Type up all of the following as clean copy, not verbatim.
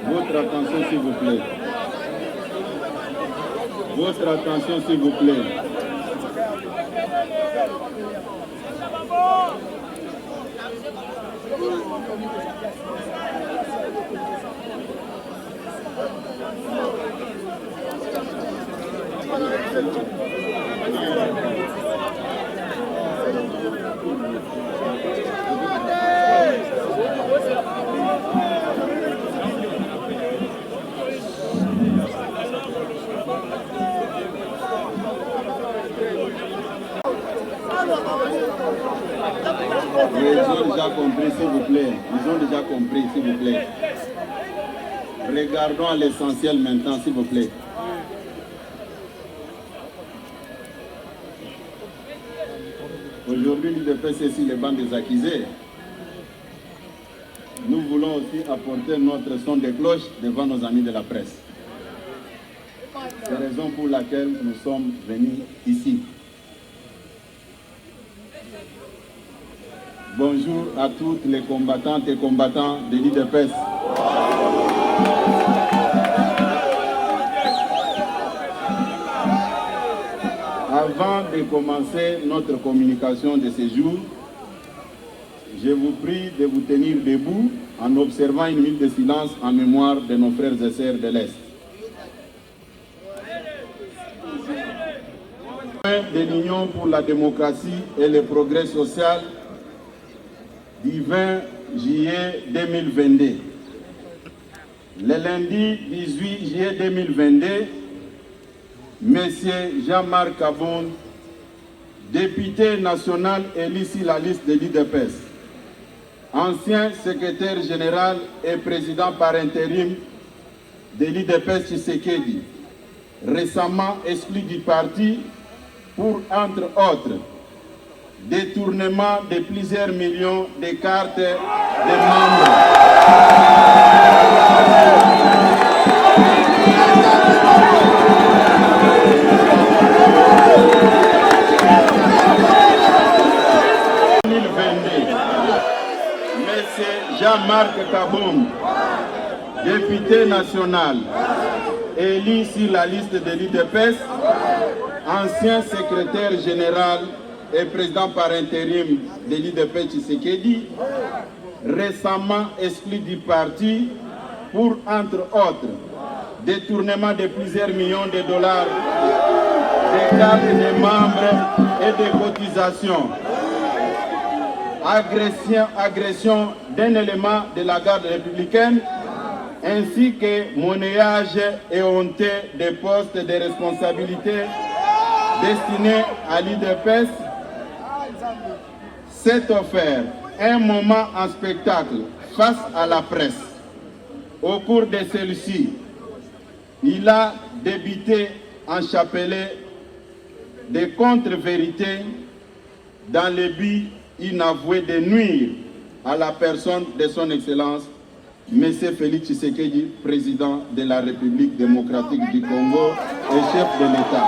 Votre attention s'il vous plaît. Votre attention s'il vous plaît. Ils ont déjà compris, s'il vous plaît. Ils ont déjà compris, s'il vous plaît. Regardons à l'essentiel maintenant, s'il vous plaît. Aujourd'hui, l'UDPS est sur les bancs des accusés. Nous voulons aussi apporter notre son de cloche devant nos amis de la presse. C'est la raison pour laquelle nous sommes venus ici. Bonjour à toutes les combattantes et combattants de l'UDPS. Avant de commencer notre communication de ce jour, je vous prie de vous tenir debout en observant une minute de silence en mémoire de nos frères et sœurs de l'Est. De l'Union pour la démocratie et le progrès social du 20 juillet 2022. Le lundi 18 juillet 2022, M. Jean-Marc Kaboun, député national élu sur la liste de l'UDPS, ancien secrétaire général et président par intérim de l'UDPS Tshisekedi, récemment exclu du parti pour, entre autres, détournement de plusieurs millions de cartes de membres. Monsieur Jean-Marc Kaboun, député national, élu sur la liste de l'UDPS, ancien secrétaire général et président par intérim de l'UDPS Tshisekedi, récemment exclu du parti pour, entre autres, détournement de plusieurs millions de dollars, des cartes de membres et des cotisations, agression d'un élément de la garde républicaine, ainsi que monnayage et honteux des postes de responsabilité destinés à l'UDPS. S'est offert un moment en spectacle face à la presse. Au cours de celui-ci, il a débité en chapelet des contre-vérités dans le but inavoué de nuire à la personne de son Excellence, M. Félix Tshisekedi, président de la République démocratique du Congo et chef de l'État.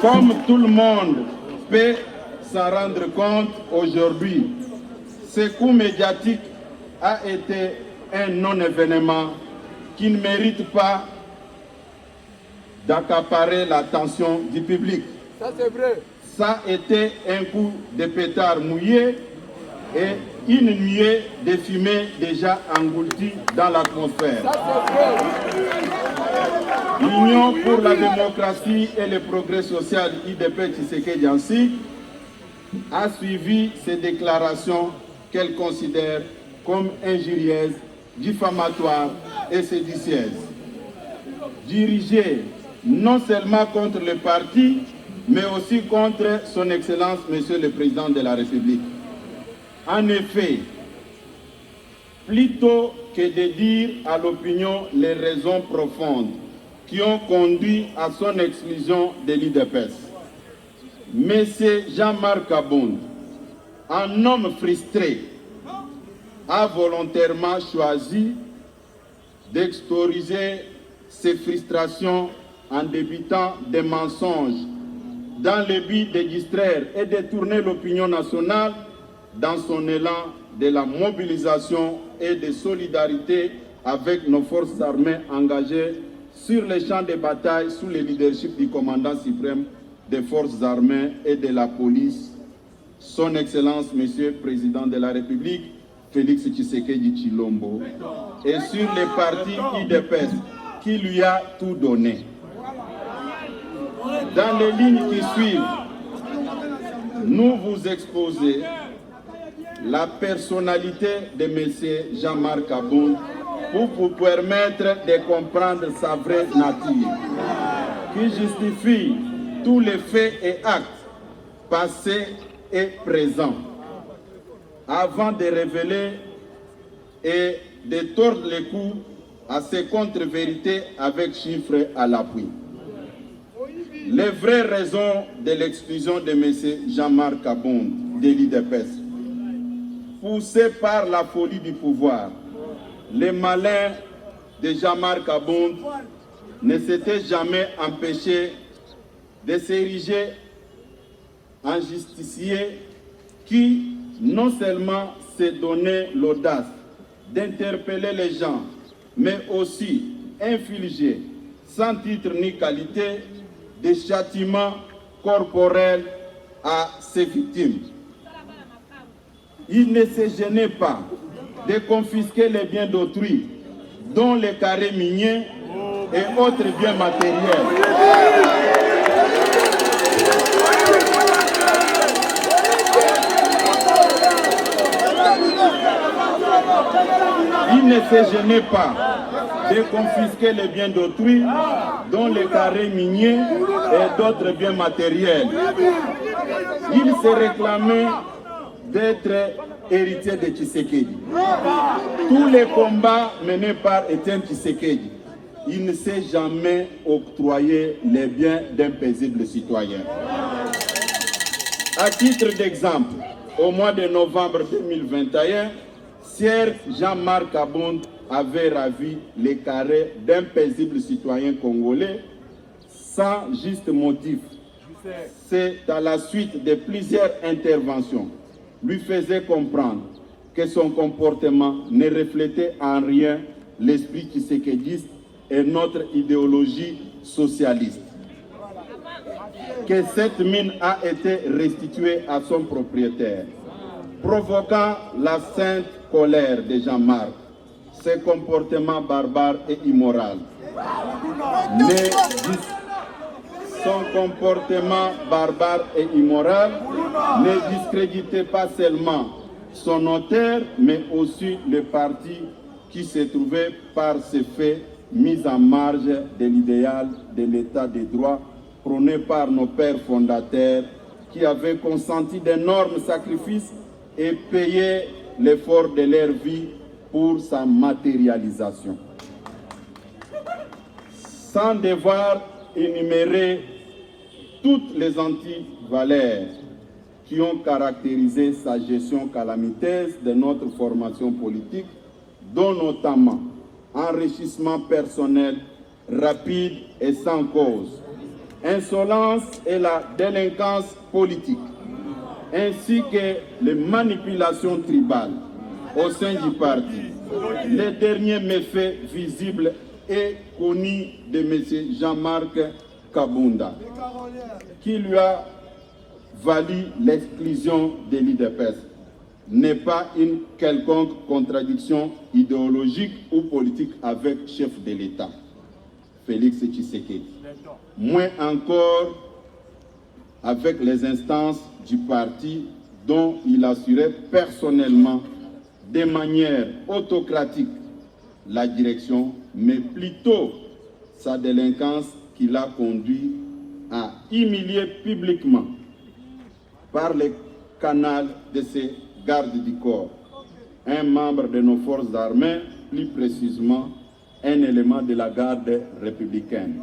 Comme tout le monde peut s'en rendre compte aujourd'hui, ce coup médiatique a été un non-événement qui ne mérite pas d'accaparer l'attention du public. Ça c'est vrai. Ça a été un coup de pétard mouillé et une nuée de fumée déjà engloutie dans l'atmosphère. L'Union pour la démocratie et le progrès social UDPS Tshisekedi ainsi a suivi ces déclarations qu'elle considère comme injurieuses, diffamatoires et séditieuses, dirigées non seulement contre le parti, mais aussi contre son Excellence, Monsieur le Président de la République. En effet, plutôt que de dire à l'opinion les raisons profondes qui ont conduit à son exclusion de l'UDPS, M. Jean-Marc Kaboun, un homme frustré, a volontairement choisi d'extérioriser ses frustrations en débitant des mensonges dans le but de distraire et détourner l'opinion nationale dans son élan de la mobilisation et de solidarité avec nos forces armées engagées sur les champs de bataille sous le leadership du commandant suprême des forces armées et de la police, son Excellence, Monsieur le Président de la République, Félix Tshisekedi Tshilombo, et sur les partis UDPS qui lui a tout donné. Dans les lignes qui suivent, nous vous exposons la personnalité de M. Jean-Marc Abound pour vous permettre de comprendre sa vraie nature, qui justifie tous les faits et actes passés et présents, avant de révéler et de tordre les coups à ces contre-vérités avec chiffres à l'appui. Les vraies raisons de l'exclusion de M. Jean-Marc Abound de l'UDPS, poussé par la folie du pouvoir, les malins de Jean-Marc Abound ne s'étaient jamais empêchés de s'ériger en justicier qui non seulement s'est donné l'audace d'interpeller les gens, mais aussi infliger, sans titre ni qualité, des châtiments corporels à ses victimes. Il ne se gênait pas de confisquer les biens d'autrui, dont les carrés miniers et autres biens matériels. Il ne se gênait pas de confisquer les biens d'autrui, dont les carrés miniers et d'autres biens matériels. Il se réclamait d'être héritier de Tshisekedi. Tous les combats menés par Étienne Tshisekedi, il ne s'est jamais octroyé les biens d'un paisible citoyen. À titre d'exemple, au mois de novembre 2021, Sir Jean-Marc Abound avait ravi les carrés d'un paisible citoyen congolais sans juste motif. C'est à la suite de plusieurs interventions lui faisait comprendre que son comportement ne reflétait en rien l'esprit tshisekidiste et notre idéologie socialiste. Que cette mine a été restituée à son propriétaire, provoquant la sainte colère de Jean-Marc. Ses comportements barbares et immoraux. Son comportement barbare et immoral ne discréditait pas seulement son auteur, mais aussi le parti qui se trouvait par ces faits mis en marge de l'idéal de l'état de droit prôné par nos pères fondateurs qui avaient consenti d'énormes sacrifices et payé l'effort de leur vie pour sa matérialisation. Sans devoir énumérer toutes les antivaleurs qui ont caractérisé sa gestion calamiteuse de notre formation politique, dont notamment enrichissement personnel rapide et sans cause, insolence et la délinquance politique, ainsi que les manipulations tribales au sein du parti. Les derniers méfaits visibles et connus de M. Jean-Marc Kabunda, qui lui a valu l'exclusion de l'UDPS, n'est pas une quelconque contradiction idéologique ou politique avec le chef de l'État, Félix Tshisekedi. Moins encore avec les instances du parti dont il assurait personnellement de manière autocratique la direction, mais plutôt sa délinquance qui l'a conduit à humilier publiquement par le canal de ses gardes du corps un membre de nos forces armées, plus précisément un élément de la garde républicaine.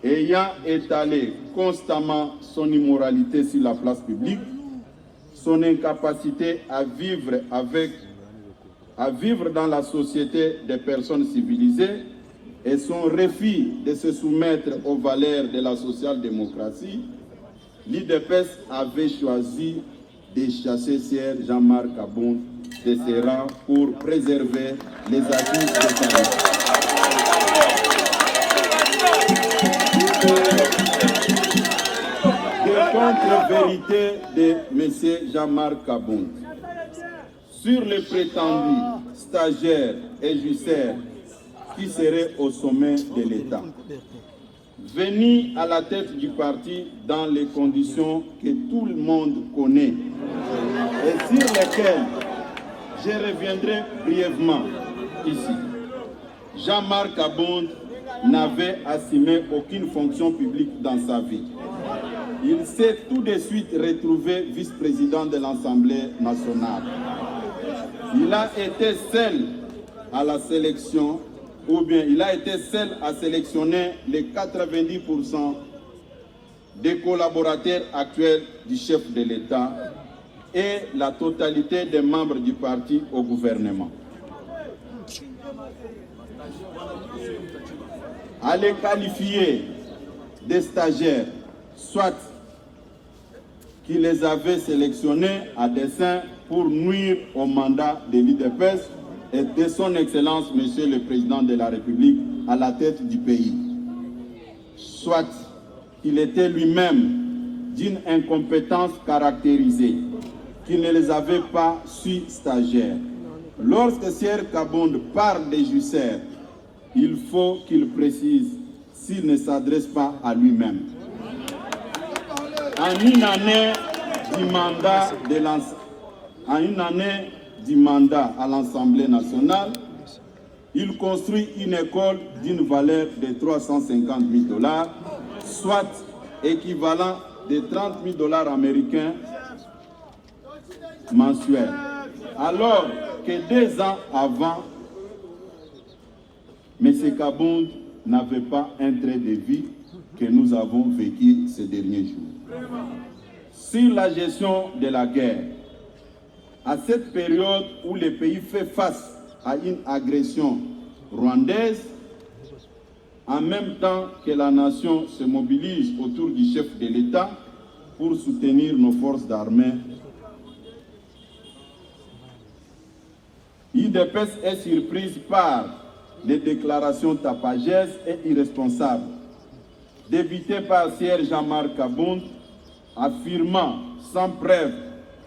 Ayant étalé constamment son immoralité sur la place publique, son incapacité à vivre dans la société des personnes civilisées et son refus de se soumettre aux valeurs de la social-démocratie, l'UDPS avait choisi de chasser Sir Jean-Marc Aboun de ses rangs pour préserver les acquis de sa vie. De contre-vérité de M. Jean-Marc Aboun sur les prétendus stagiaires et jussaires qui seraient au sommet de l'État. Venu à la tête du parti dans les conditions que tout le monde connaît et sur lesquelles je reviendrai brièvement ici. Jean-Marc Aboun n'avait assumé aucune fonction publique dans sa vie. Il s'est tout de suite retrouvé vice-président de l'Assemblée nationale. Il a été seul à la sélection, ou bien il a été seul à sélectionner les 90% des collaborateurs actuels du chef de l'État et la totalité des membres du parti au gouvernement. À les qualifier de stagiaires, soit qu'il les avait sélectionnés à dessein pour nuire au mandat de l'UDPS et de son Excellence, Monsieur le Président de la République, à la tête du pays. Soit qu'il était lui-même d'une incompétence caractérisée, qu'il ne les avait pas su stagiaires. Lorsque Sir Aboun parle des jussaires, il faut qu'il précise s'il ne s'adresse pas à lui-même. En une année du mandat à l'Assemblée nationale, il construit une école d'une valeur de 350 000 $, soit équivalent de 30 000 $ américains mensuels. Alors que 2 ans avant, M. Aboun n'avait pas un trait de vie que nous avons vécu ces derniers jours. Sur la gestion de la guerre, à cette période où le pays fait face à une agression rwandaise, en même temps que la nation se mobilise autour du chef de l'État pour soutenir nos forces d'armée, l'UDPS est surprise par les déclarations tapageuses et irresponsables débutées par Sir Jean-Marc Aboun, affirmant sans preuve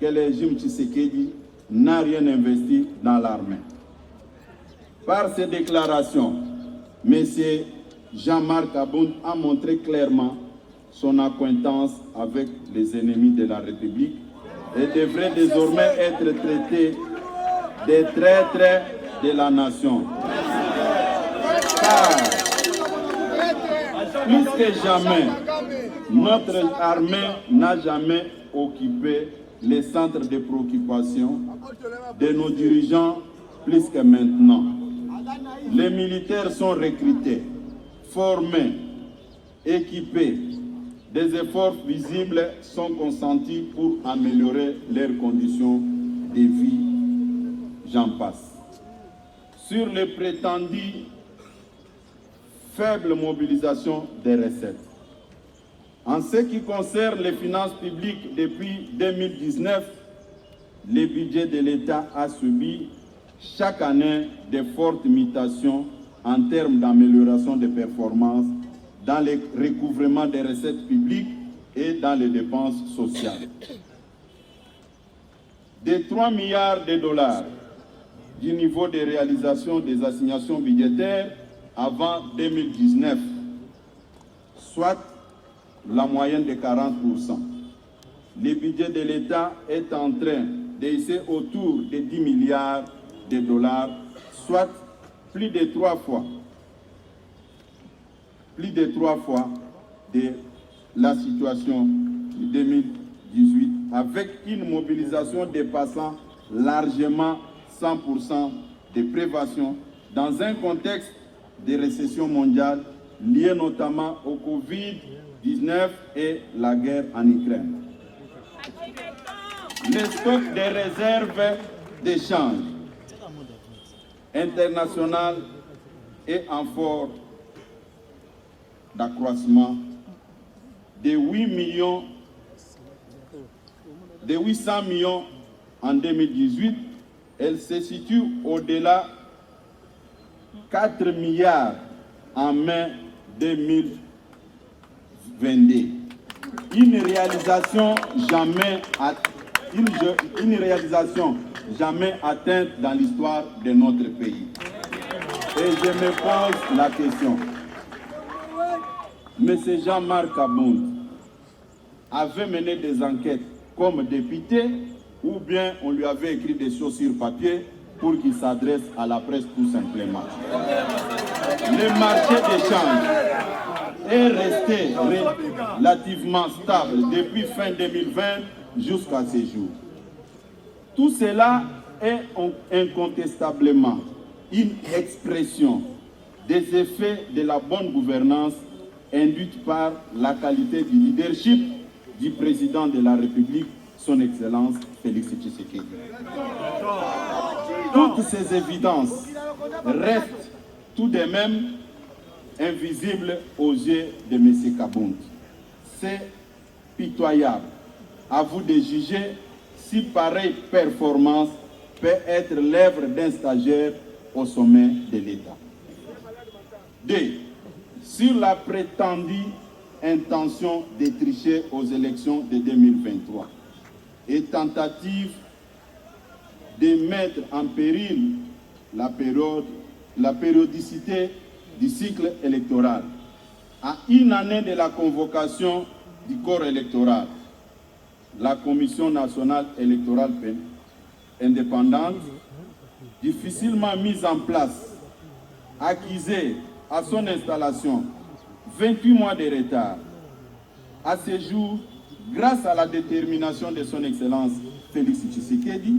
que le régime Tshisekedi n'a rien investi dans l'armée. Par ces déclarations, M. Jean-Marc Aboun a montré clairement son acquaintance avec les ennemis de la République et devrait désormais être traité des traîtres de la nation. Car, plus que jamais, notre armée n'a jamais occupé les centres de préoccupation de nos dirigeants plus que maintenant. Les militaires sont recrutés, formés, équipés. Des efforts visibles sont consentis pour améliorer leurs conditions de vie. J'en passe. Sur les prétendus faible mobilisation des recettes. En ce qui concerne les finances publiques, depuis 2019, le budget de l'État a subi chaque année de fortes mutations en termes d'amélioration des performances dans le recouvrement des recettes publiques et dans les dépenses sociales. De 3 milliards de dollars du niveau de réalisation des assignations budgétaires avant 2019, soit la moyenne de 40%. Le budget de l'État est en train d'essayer autour de 10 milliards de dollars, soit plus de 3 fois de la situation de 2018, avec une mobilisation dépassant largement 100% de prévention dans un contexte de récession mondiale liée notamment au Covid-19 et la guerre en Ukraine. Le stock des réserves d'échange international est en fort d'accroissement de 800 millions en 2018, elle se situe au-delà 4 milliards en mai 2022. Une réalisation jamais atteinte dans l'histoire de notre pays. Et je me pose la question. M. Jean-Marc Abound avait mené des enquêtes comme député ou bien on lui avait écrit des choses sur papier pour qu'il s'adresse à la presse tout simplement. Le marché des changes est resté relativement stable depuis fin 2020 jusqu'à ce jour. Tout cela est incontestablement une expression des effets de la bonne gouvernance induite par la qualité du leadership du président de la République, son Excellence Félix Tshisekedi. Toutes ces évidences restent tout de même invisibles aux yeux de M. Kabound. C'est pitoyable. À vous de juger si pareille performance peut être l'œuvre d'un stagiaire au sommet de l'État. 2. Sur la prétendue intention de tricher aux élections de 2023 et tentative de mettre en péril la périodicité du cycle électoral à une année de la convocation du corps électoral. La Commission nationale électorale indépendante, difficilement mise en place, accusée à son installation 28 mois de retard. À ce jour, grâce à la détermination de son Excellence Félix Tshisekedi,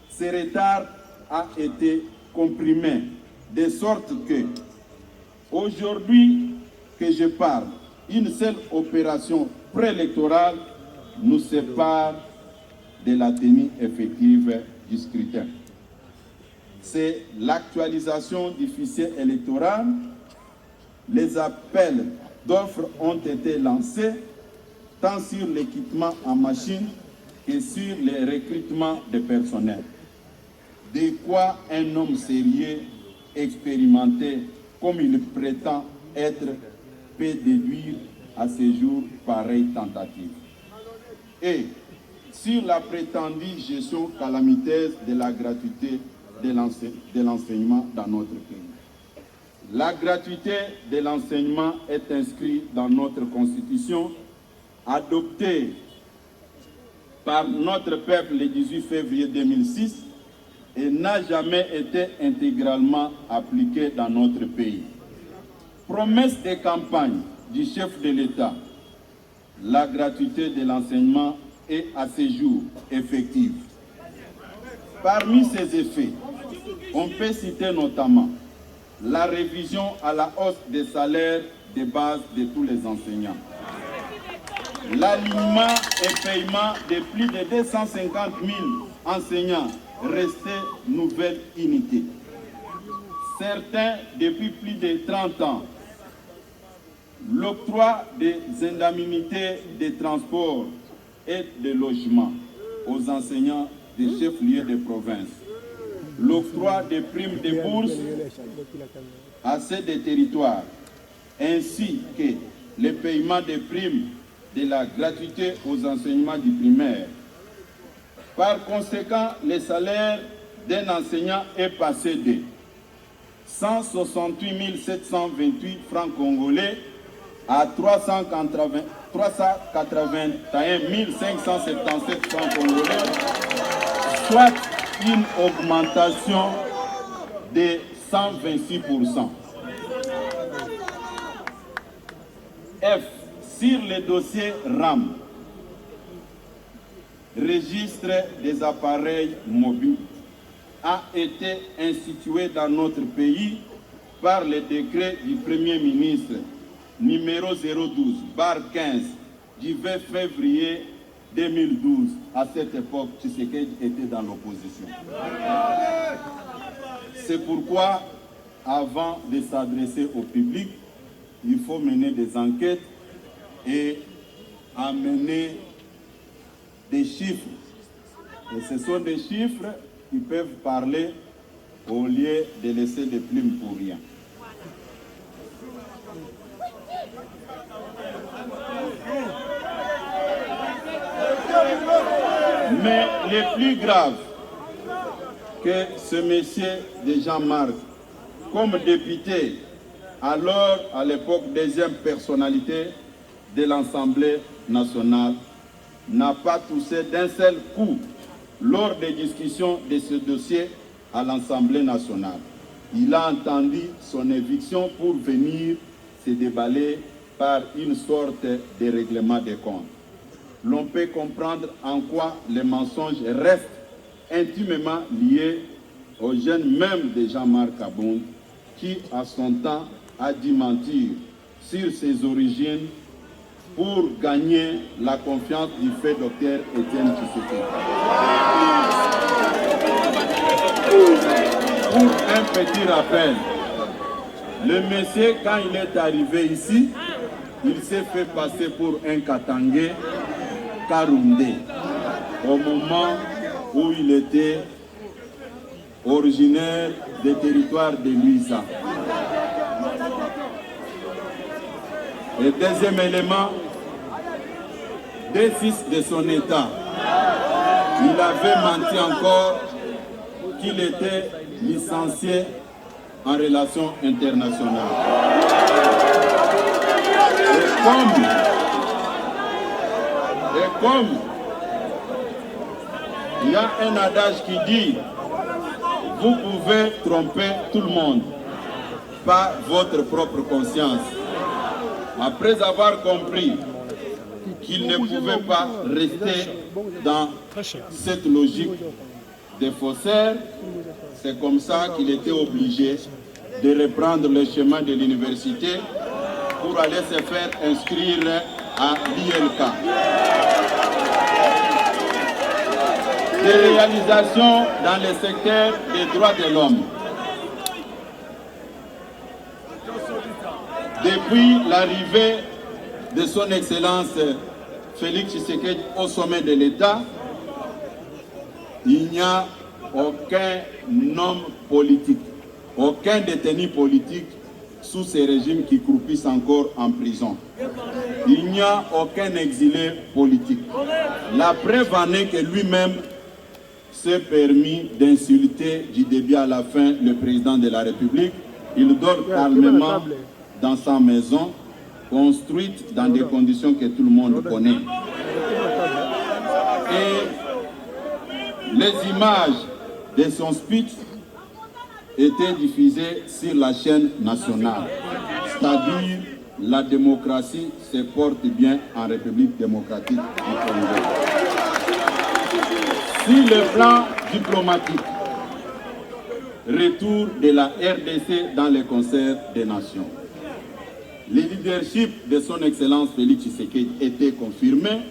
ce retard a été comprimé de sorte que, aujourd'hui que je parle, une seule opération préélectorale nous sépare de la tenue effective du scrutin. C'est l'actualisation du fichier électoral. Les appels d'offres ont été lancés tant sur l'équipement en machine que sur les recrutements de personnel. De quoi un homme sérieux, expérimenté, comme il prétend être, peut déduire à ce jour pareille tentative. Et sur la prétendue gestion calamiteuse de la gratuité de l'enseignement dans notre pays. La gratuité de l'enseignement est inscrite dans notre Constitution, adoptée par notre peuple le 18 février 2006 et n'a jamais été intégralement appliquée dans notre pays. Promesse de campagne du chef de l'État, la gratuité de l'enseignement est à ce jour effective. Parmi ces effets, on peut citer notamment la révision à la hausse des salaires de base de tous les enseignants, l'alignement et paiement de plus de 250 000 enseignants restés nouvelle unité. Certains depuis plus de 30 ans, l'octroi des indemnités de transport et de logement aux enseignants des chefs-lieux de province, l'octroi des primes de bourse à ceux des territoires, ainsi que le paiement des primes de la gratuité aux enseignements du primaire. Par conséquent, le salaire d'un enseignant est passé de 168 728 francs congolais à 381 577 francs congolais, soit une augmentation de 126%. F. Sur le dossier RAM, registre des appareils mobiles, a été institué dans notre pays par le décret du Premier ministre numéro 012/15 du 20 février 2012. À cette époque, Tshisekedi était dans l'opposition. C'est pourquoi, avant de s'adresser au public, il faut mener des enquêtes et amener des chiffres. Et ce sont des chiffres qui peuvent parler au lieu de laisser des plumes pour rien. Mais le plus grave que ce monsieur de Jean-Marc, comme député, alors à l'époque deuxième personnalité de l'Assemblée nationale, n'a pas touché d'un seul coup lors des discussions de ce dossier à l'Assemblée nationale. Il a entendu son éviction pour venir se déballer par une sorte de règlement des comptes. L'on peut comprendre en quoi les mensonges restent intimement liés aux jeunes même de Jean-Marc Aboun, qui à son temps a dû mentir sur ses origines pour gagner la confiance du fait docteur Étienne Tshisekedi. Pour un petit rappel, le monsieur, quand il est arrivé ici, il s'est fait passer pour un Katangé Karundé, au moment où il était originaire des territoires de Luisa. Et deuxième élément, des fils de son état, il avait menti encore qu'il était licencié en relations internationales. Et comme il y a un adage qui dit, vous pouvez tromper tout le monde, pas votre propre conscience. Après avoir compris qu'il ne pouvait pas rester dans cette logique des faussaires, c'est comme ça qu'il était obligé de reprendre le chemin de l'université pour aller se faire inscrire à l'ILK. Des réalisations dans le secteur des droits de l'homme. Depuis l'arrivée de son Excellence Félix Tshisekedi au sommet de l'État, il n'y a aucun homme politique, aucun détenu politique sous ces régimes qui croupissent encore en prison. Il n'y a aucun exilé politique. La preuve en est que lui-même s'est permis d'insulter du début à la fin le président de la République. Il dort calmement dans sa maison, construite dans des conditions que tout le monde connaît. Et les images de son speech étaient diffusées sur la chaîne nationale. C'est-à-dire, la démocratie se porte bien en République démocratique du Congo. Sur le plan diplomatique, retour de la RDC dans le concert des nations. Le leadership de son Excellence Félix Tshisekedi était confirmé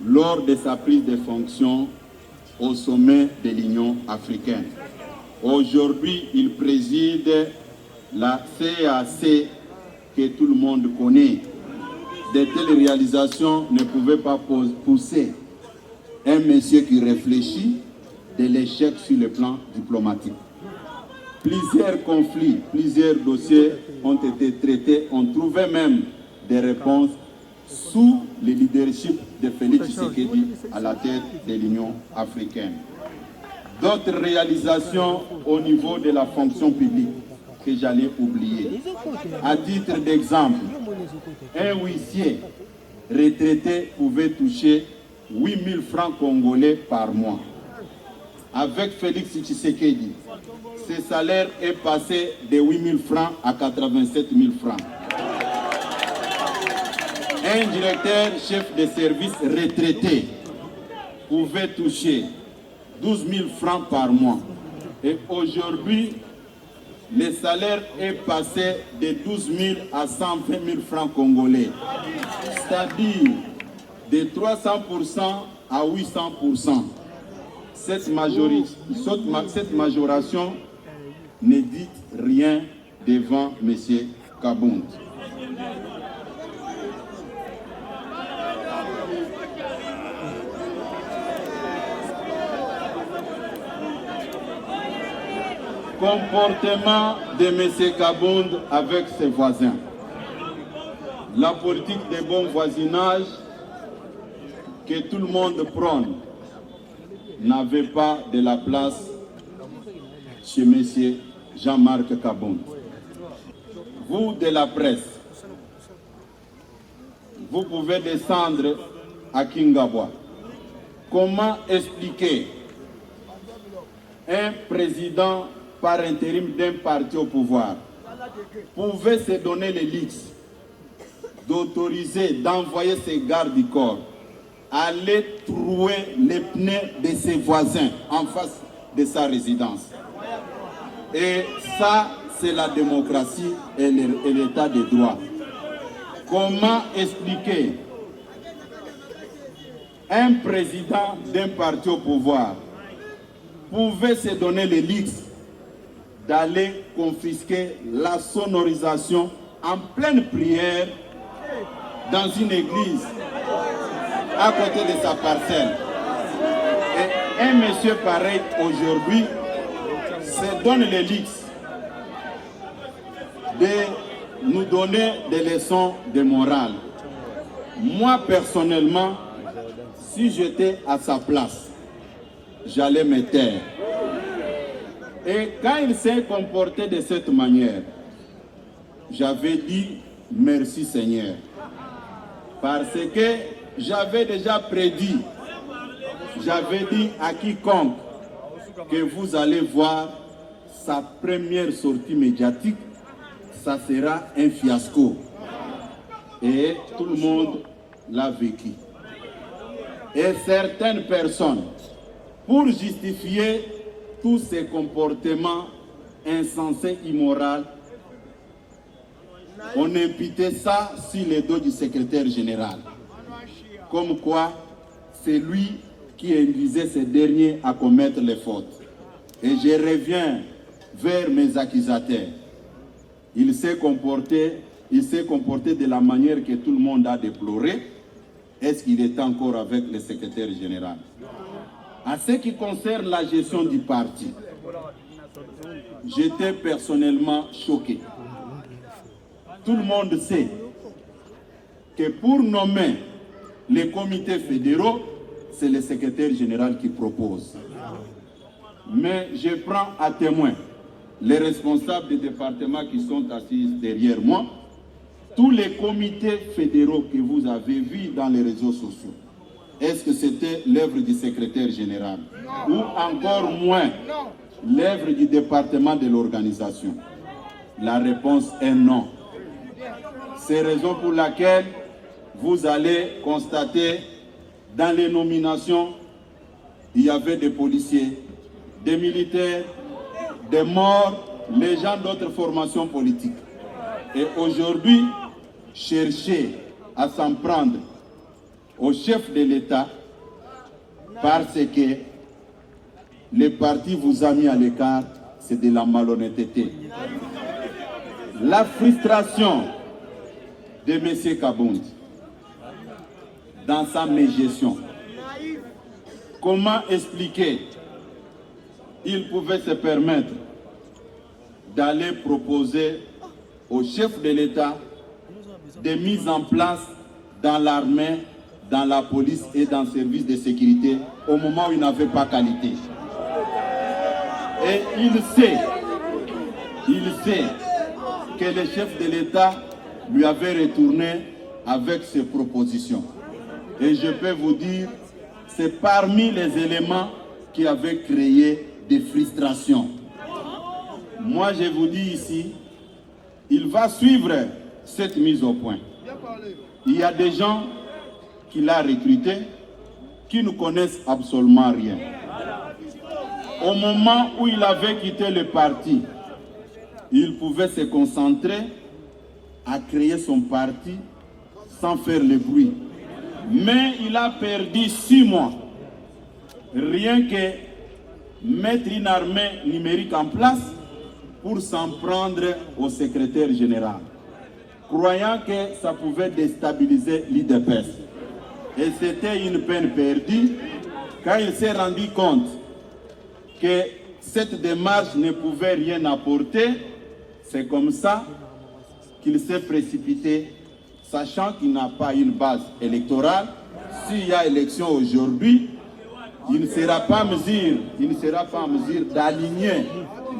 lors de sa prise de fonction au sommet de l'Union africaine. Aujourd'hui, il préside la CAC que tout le monde connaît. De telles réalisations ne pouvaient pas pousser un monsieur qui réfléchit de l'échec sur le plan diplomatique. Plusieurs conflits, plusieurs dossiers ont été traités. On trouvait même des réponses sous le leadership de Félix Tshisekedi à la tête de l'Union africaine. D'autres réalisations au niveau de la fonction publique que j'allais oublier. À titre d'exemple, un huissier retraité pouvait toucher 8 000 francs congolais par mois. Avec Félix Tshisekedi, ce salaire est passé de 8 000 francs à 87 000 francs. Un directeur chef de service retraité pouvait toucher 12 000 francs par mois. Et aujourd'hui, le salaire est passé de 12 000 à 120 000 francs congolais. C'est-à-dire de 300% à 800%. Cette majoration ne dit rien devant M. Kabound. Comportement de M. Kabound avec ses voisins. La politique de bon voisinage que tout le monde prône n'avait pas de la place chez M. Jean-Marc Kabound. Vous de la presse, vous pouvez descendre à Kingabwa. Comment expliquer un président par intérim d'un parti au pouvoir pouvait se donner le luxe d'autoriser, d'envoyer ses gardes du corps aller trouer les pneus de ses voisins en face de sa résidence? Et ça, c'est la démocratie et l'état de droit. Comment expliquer un président d'un parti au pouvoir pouvait se donner le luxe d'aller confisquer la sonorisation en pleine prière dans une église à côté de sa parcelle? Et un monsieur pareil aujourd'hui se donne le luxe de nous donner des leçons de morale. Moi personnellement, si j'étais à sa place, j'allais me taire. Et quand il s'est comporté de cette manière, j'avais dit merci Seigneur. Parce que j'avais déjà prédit, j'avais dit à quiconque que vous allez voir sa première sortie médiatique, ça sera un fiasco. Et tout le monde l'a vécu. Et certaines personnes, pour justifier tous ces comportements insensés, immoraux, on imputait ça sur les dos du secrétaire général. Comme quoi, c'est lui qui induisait ces derniers à commettre les fautes. Et je reviens vers mes accusateurs. Il s'est comporté de la manière que tout le monde a déploré. Est-ce qu'il est encore avec le secrétaire général? En ce qui concerne la gestion du parti, j'étais personnellement choqué. Tout le monde sait que pour nommer les comités fédéraux, c'est le secrétaire général qui propose. Mais je prends à témoin les responsables des départements qui sont assis derrière moi, tous les comités fédéraux que vous avez vus dans les réseaux sociaux. Est-ce que c'était l'œuvre du secrétaire général? Ou encore moins, l'œuvre du département de l'organisation? La réponse est non. C'est la raison pour laquelle vous allez constater dans les nominations, il y avait des policiers, des militaires, des morts, les gens d'autres formations politiques. Et aujourd'hui, chercher à s'en prendre au chef de l'État parce que le parti vous a mis à l'écart, c'est de la malhonnêteté. La frustration de M. Kabound dans sa mégestion. Comment expliquer? Il pouvait se permettre d'aller proposer au chef de l'État des mises en place dans l'armée, dans la police et dans le service de sécurité au moment où il n'avait pas qualité. Et il sait que le chef de l'État lui avait retourné avec ses propositions. Et je peux vous dire, c'est parmi les éléments qui avaient créé des frustrations. Moi, je vous dis ici, il va suivre cette mise au point. Il y a des gens qu'il a recrutés qui ne connaissent absolument rien. Au moment où il avait quitté le parti, il pouvait se concentrer à créer son parti sans faire le bruit. Mais il a perdu 6 mois. Rien que mettre une armée numérique en place pour s'en prendre au secrétaire général. croyant que ça pouvait déstabiliser l'UDPS. Et c'était une peine perdue quand il s'est rendu compte que cette démarche ne pouvait rien apporter. C'est comme ça qu'il s'est précipité, sachant qu'il n'a pas une base électorale. S'il y a élection aujourd'hui, il ne sera pas en mesure d'aligner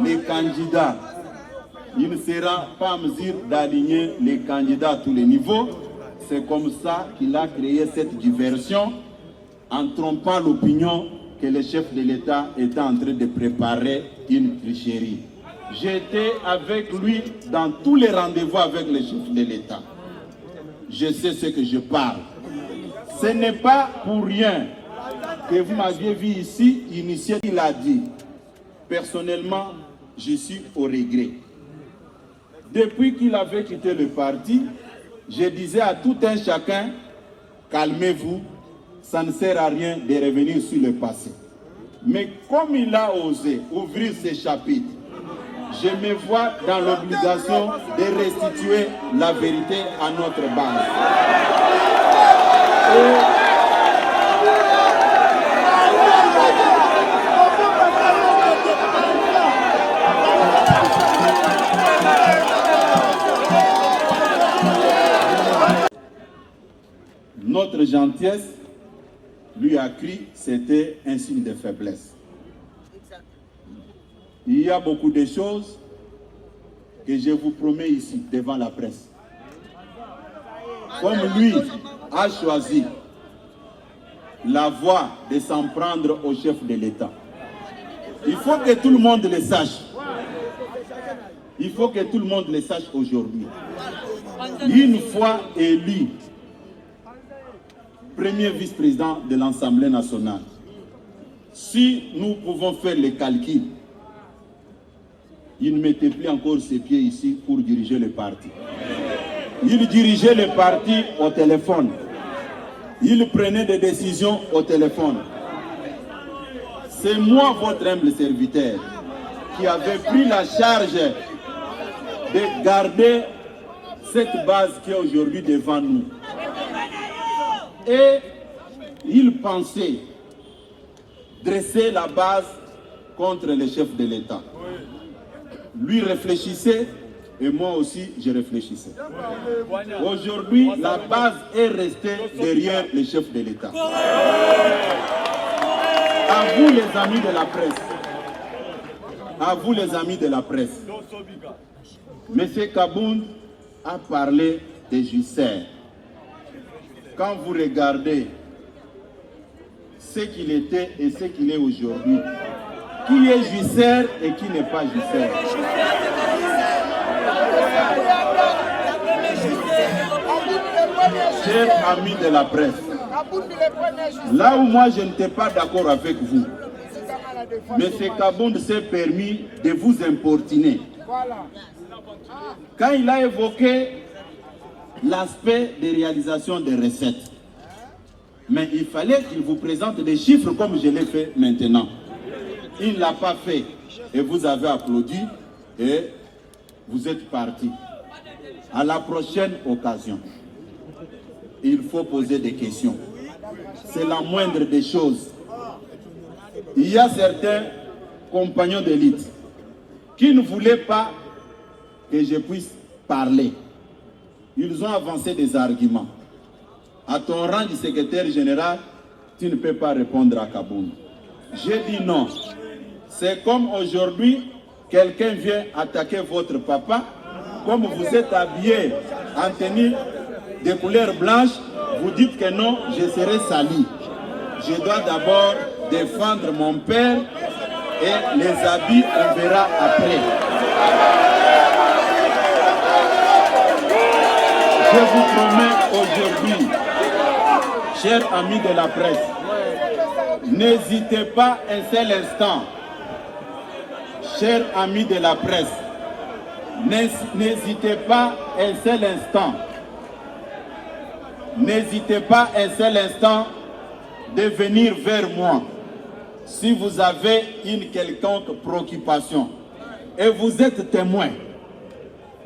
les candidats. Il ne sera pas en mesure d'aligner les candidats à tous les niveaux. C'est comme ça qu'il a créé cette diversion en trompant l'opinion que le chef de l'État était en train de préparer une tricherie. J'étais avec lui dans tous les rendez-vous avec le chef de l'État. Je sais ce que je parle. Ce n'est pas pour rien que vous m'aviez vu ici initier, il a dit. Personnellement, je suis au regret. Depuis qu'il avait quitté le parti, je disais à tout un chacun, calmez-vous, ça ne sert à rien de revenir sur le passé. Mais comme il a osé ouvrir ces chapitres, je me vois dans l'obligation de restituer la vérité à notre base. Notre gentillesse, lui a cru, c'était un signe de faiblesse. Il y a beaucoup de choses que je vous promets ici, devant la presse. Comme lui a choisi la voie de s'en prendre au chef de l'État, il faut que tout le monde le sache. Il faut que tout le monde le sache aujourd'hui. Une fois élu premier vice-président de l'Assemblée nationale, si nous pouvons faire les calculs, il ne mettait plus encore ses pieds ici pour diriger le parti. Il dirigeait le parti au téléphone. Il prenait des décisions au téléphone. C'est moi, votre humble serviteur, qui avait pris la charge de garder cette base qui est aujourd'hui devant nous. Et il pensait dresser la base contre le chef de l'État. Lui réfléchissait et moi aussi je réfléchissais. Aujourd'hui, la base est restée derrière le chef de l'État. À vous les amis de la presse, à vous les amis de la presse, M. Kabound a parlé des Jusser. Quand vous regardez ce qu'il était et ce qu'il est aujourd'hui, qui est Jusser et qui n'est pas Jusser? Chers amis de la presse, là où moi je n'étais pas d'accord avec vous, M. Kabound s'est permis de vous importuner. Quand il a évoqué l'aspect de réalisation des recettes, mais il fallait qu'il vous présente des chiffres comme je l'ai fait maintenant. Il ne l'a pas fait et vous avez applaudi et vous êtes parti. À la prochaine occasion, il faut poser des questions. C'est la moindre des choses. Il y a certains compagnons d'élite qui ne voulaient pas que je puisse parler. Ils ont avancé des arguments. À ton rang de secrétaire général, tu ne peux pas répondre à Kabound. J'ai dit non. C'est comme aujourd'hui, quelqu'un vient attaquer votre papa, comme vous êtes habillé en tenue de couleur blanche, vous dites que non, je serai sali. Je dois d'abord défendre mon père et les habits, on verra après. Je vous promets aujourd'hui, chers amis de la presse, n'hésitez pas un seul instant. Chers amis de la presse, n'hésitez pas un seul instant. N'hésitez pas un seul instant de venir vers moi si vous avez une quelconque préoccupation et vous êtes témoin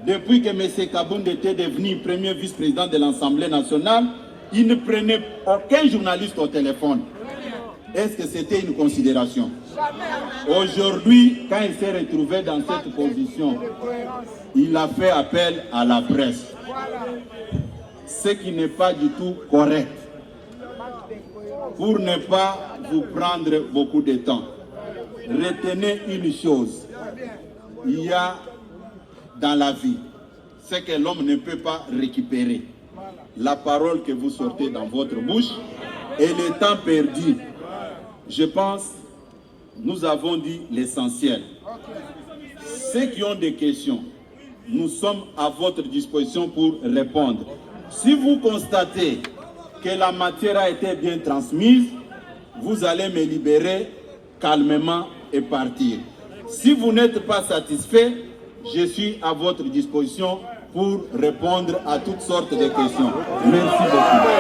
depuis que M. Kabound était devenu premier vice-président de l'Assemblée nationale, il ne prenait aucun journaliste au téléphone. Est-ce que c'était une considération? Aujourd'hui, quand il s'est retrouvé dans cette position, il a fait appel à la presse. Ce qui n'est pas du tout correct. Pour ne pas vous prendre beaucoup de temps, retenez une chose. Il y a dans la vie ce que l'homme ne peut pas récupérer. La parole que vous sortez dans votre bouche et le temps perdu. Je pense nous avons dit l'essentiel. Ceux qui ont des questions, nous sommes à votre disposition pour répondre. Si vous constatez que la matière a été bien transmise, vous allez me libérer calmement et partir. Si vous n'êtes pas satisfait, je suis à votre disposition pour répondre à toutes sortes de questions. Merci beaucoup.